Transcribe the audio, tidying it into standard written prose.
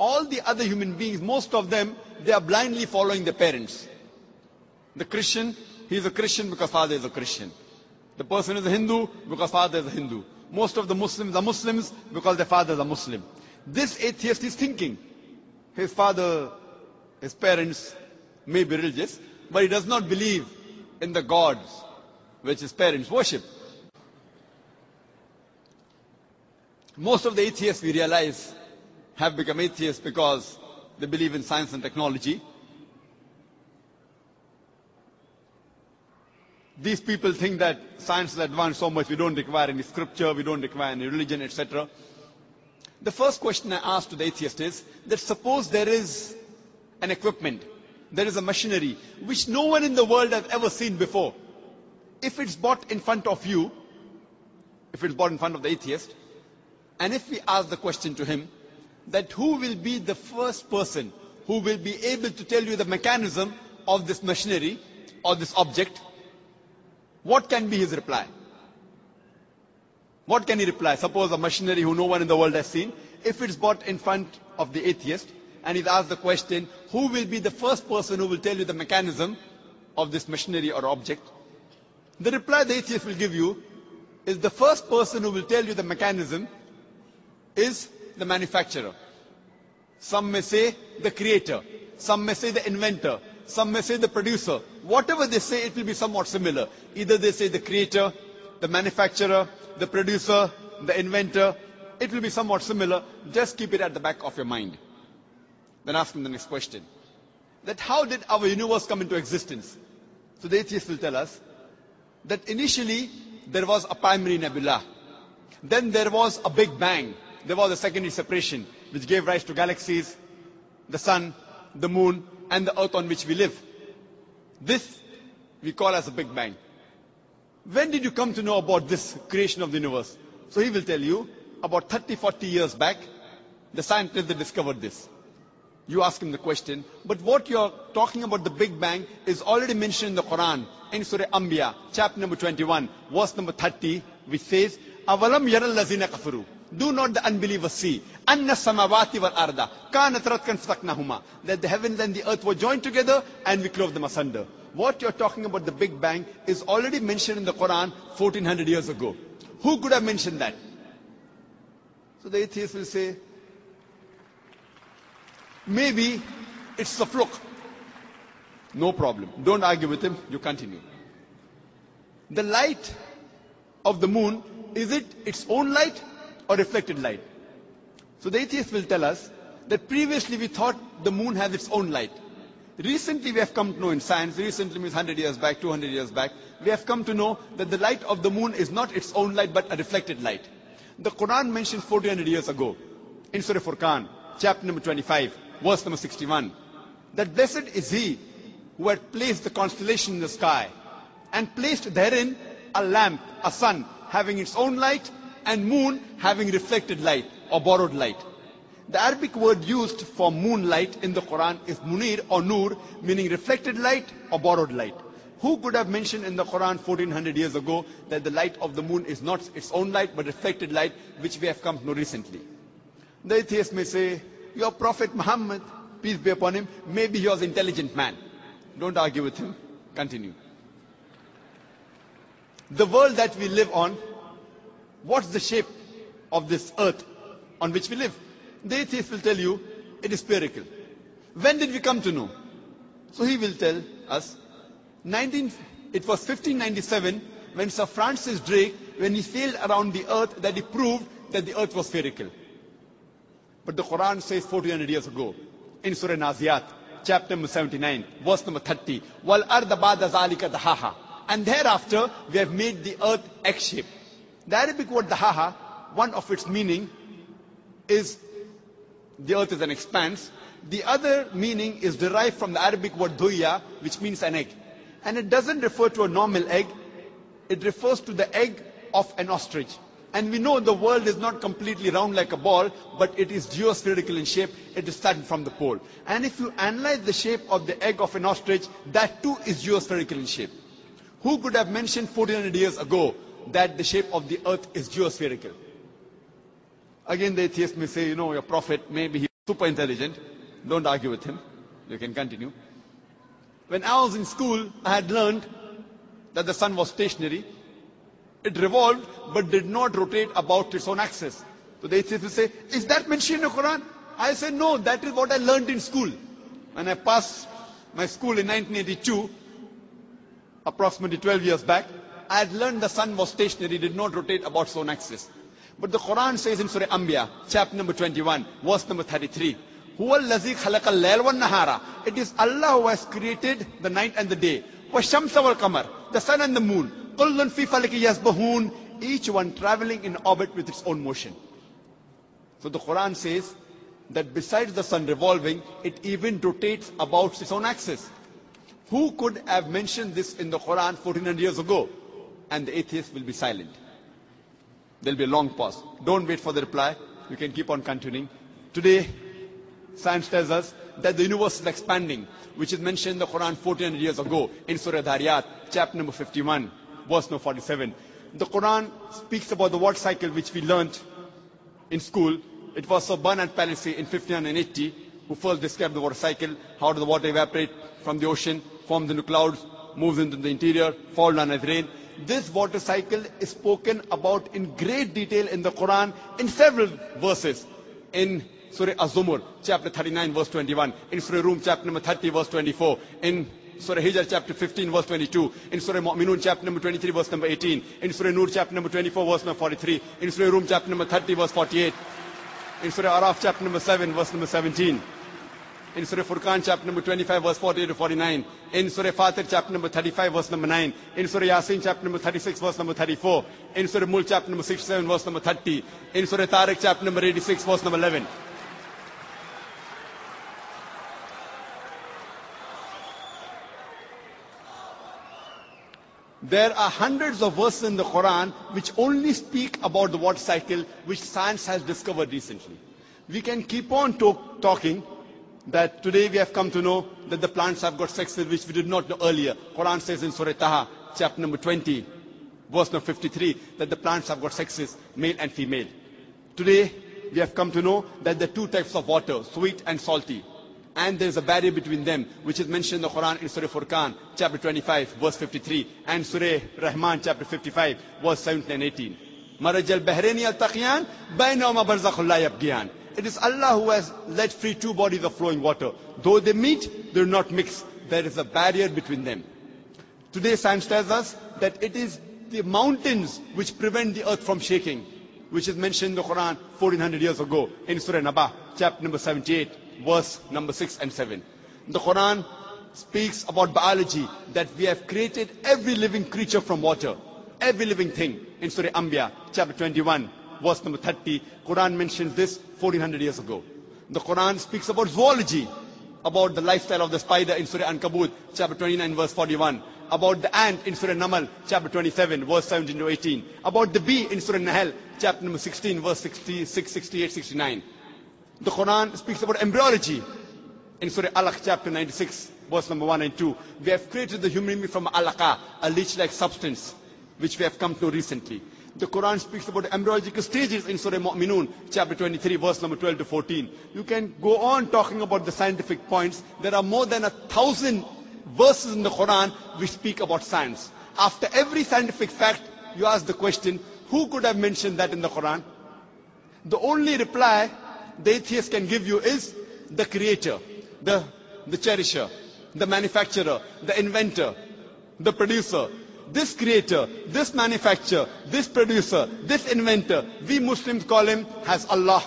all the other human beings, most of them, they are blindly following their parents. The Christian, he is a Christian because father is a Christian. The person is a Hindu because father is a Hindu. Most of the Muslims are Muslims because their fathers are Muslim. This atheist is thinking, his father, his parents may be religious, but he does not believe in the gods which his parents worship. Most of the atheists, we realize, have become atheists because they believe in science and technology. These people think that science has advanced so much, we don't require any scripture, we don't require any religion, etc. The first question I ask to the atheist is that suppose there is an equipment, there is a machinery which no one in the world has ever seen before. If it's brought in front of you, if it's brought in front of the atheist, and if we ask the question to him, that who will be the first person who will be able to tell you the mechanism of this machinery or this object, what can be his reply? What can he reply? Suppose a machinery who no one in the world has seen, if it's brought in front of the atheist, and he's asked the question, who will be the first person who will tell you the mechanism of this machinery or object? The reply the atheist will give you is the first person who will tell you the mechanism is the manufacturer. Some may say the creator, some may say the inventor, some may say the producer. Whatever they say, it will be somewhat similar. Either they say the creator, the manufacturer, the producer, the inventor. It will be somewhat similar. Just keep it at the back of your mind. Then ask him the next question. That how did our universe come into existence? So the atheist will tell us that initially there was a primary nebula. Then there was a big bang. There was a secondary separation which gave rise to galaxies, the sun, the moon, and the earth on which we live. This we call as a big bang. When did you come to know about this creation of the universe? So he will tell you, about 30-40 years back, the scientists that discovered this. You ask him the question, but what you're talking about the Big Bang is already mentioned in the Quran, in Surah Anbiya, chapter number 21, verse number 30, which says, أَوَلَمْ يَرَ الَّذِينَ كَفَرُوا. Do not the unbelievers see أَنَّ السَّمَاوَاتِ وَالْأَرْضَ كَانَتْ رَتْقًا فَسَقْنَاهُمَا, that the heavens and the earth were joined together and we clove them asunder. What you're talking about the Big Bang is already mentioned in the Quran 1400 years ago. Who could have mentioned that? So the atheist will say, maybe it's a fluke. No problem. Don't argue with him. You continue. The light of the moon, is it its own light or reflected light? So the atheist will tell us that previously we thought the moon has its own light. Recently we have come to know in science, recently means 100 years back, 200 years back, we have come to know that the light of the moon is not its own light but a reflected light. The Quran mentions 1400 years ago in Surah Furqan, chapter number 25, verse number 61, that blessed is he who had placed the constellation in the sky and placed therein a lamp, a sun having its own light and moon having reflected light or borrowed light. The Arabic word used for moonlight in the Quran is munir or nur, meaning reflected light or borrowed light. Who could have mentioned in the Quran 1400 years ago that the light of the moon is not its own light but reflected light, which we have come to know recently? The atheist may say, your Prophet Muhammad, peace be upon him, maybe he was an intelligent man. Don't argue with him. Continue. The world that we live on, what's the shape of this earth on which we live? The atheist will tell you, it is spherical. When did we come to know? So he will tell us, it was 1597 when Sir Francis Drake, when he sailed around the earth, that he proved that the earth was spherical. But the Quran says 1400 years ago, in Surah Naziyat, chapter number 79, verse number 30, وَالْأَرْضَ بَعْدَ ذَلِكَ دَحَاهَا. And thereafter, we have made the earth egg-shaped. The Arabic word dahaha, one of its meaning is the earth is an expanse. The other meaning is derived from the Arabic word duya, which means an egg. And it doesn't refer to a normal egg. It refers to the egg of an ostrich. And we know the world is not completely round like a ball, but it is geospherical in shape. It is starting from the pole. And if you analyze the shape of the egg of an ostrich, that too is geospherical in shape. Who could have mentioned 1400 years ago that the shape of the earth is geospherical? Again, the atheist may say, your Prophet, maybe he super intelligent. Don't argue with him. You can continue. When I was in school, I had learned that the sun was stationary. It revolved, but did not rotate about its own axis. So the atheists will say, is that mentioned in the Quran? I say, no, that is what I learned in school. When I passed my school in 1982, approximately 12 years back, I had learned the sun was stationary, did not rotate about its own axis. But the Quran says in Surah Anbiya, chapter number 21, verse number 33, هُوَ الَّذِي خَلَقَ اللَّيْلَ وَالنَّهَارَ. It is Allah who has created the night and the day. وَالشَّمْسَ وَالْقَمَرَ. The sun and the moon. كُلٌّ فِي فَلَكٍ يَسْبَحُونَ. Each one traveling in orbit with its own motion. So the Quran says that besides the sun revolving, it even rotates about its own axis. Who could have mentioned this in the Quran 1400 years ago? And the atheist will be silent. There will be a long pause. Don't wait for the reply. You can keep on continuing. Today, science tells us that the universe is expanding, which is mentioned in the Quran 1400 years ago in Surah Dhariyat, chapter number 51, verse number 47. The Quran speaks about the water cycle which we learned in school. It was Sir Bernard Palissy in 1580 who first described the water cycle, how does the water evaporate from the ocean, forms into clouds, moves into the interior, fall down as rain. This water cycle is spoken about in great detail in the Quran in several verses. In Surah Az-Zumur, chapter 39, verse 21. In Surah Rum, chapter number 30, verse 24. In Surah Hijr, chapter 15, verse 22. In Surah Mu'minun, chapter number 23, verse number 18. In Surah Nur, chapter number 24, verse number 43. In Surah Rum, chapter number 30, verse 48. In Surah Araf, chapter number 7, verse number 17. In Surah Furqan, chapter number 25, verse 48 to 49. In Surah Fatir, chapter number 35, verse number 9. In Surah Yasin, chapter number 36, verse number 34. In Surah Mulk, chapter number 67, verse number 30. In Surah Tariq, chapter number 86, verse number 11. There are hundreds of verses in the Quran which only speak about the water cycle, which science has discovered recently. We can keep on talking that today we have come to know that the plants have got sexes which we did not know earlier. Quran says in Surah Taha, chapter number 20, verse number 53, that the plants have got sexes, male and female. Today we have come to know that there are two types of water, sweet and salty. And there is a barrier between them, which is mentioned in the Quran in Surah Furqan, chapter 25, verse 53, and Surah Rahman, chapter 55, verse 17 and 18. Marajal Bahraini al-Taqiyan, Bainahuma barzakhun la yabghiyan. It is Allah who has let free two bodies of flowing water. Though they meet, they do not mix. There is a barrier between them. Today science tells us that it is the mountains which prevent the earth from shaking, which is mentioned in the Quran 1400 years ago in Surah Naba, chapter number 78. Verse number 6 and 7. The Quran speaks about biology, that we have created every living creature from water. Every living thing. In Surah Anbiya, chapter 21, verse number 30, Quran mentions this 1400 years ago. The Quran speaks about zoology, about the lifestyle of the spider in Surah Ankabut, chapter 29, verse 41. About the ant in Surah Namal, chapter 27, verse 17 to 18. About the bee in Surah Nahl, chapter number 16, verse 66, 68, 69. The Quran speaks about embryology in Surah Alaq, chapter 96, verse number 1 and 2. We have created the human being from alaqa, a leech-like substance, which we have come to know recently. The Quran speaks about the embryological stages in Surah Mu'minun, chapter 23, verse number 12 to 14. You can go on talking about the scientific points. There are more than 1,000 verses in the Quran which speak about science. After every scientific fact, you ask the question, who could have mentioned that in the Quran? The only reply the atheist can give you is the creator, the cherisher, the manufacturer, the inventor, the producer. This creator, this manufacturer, this producer, this inventor, we Muslims call him as Allah.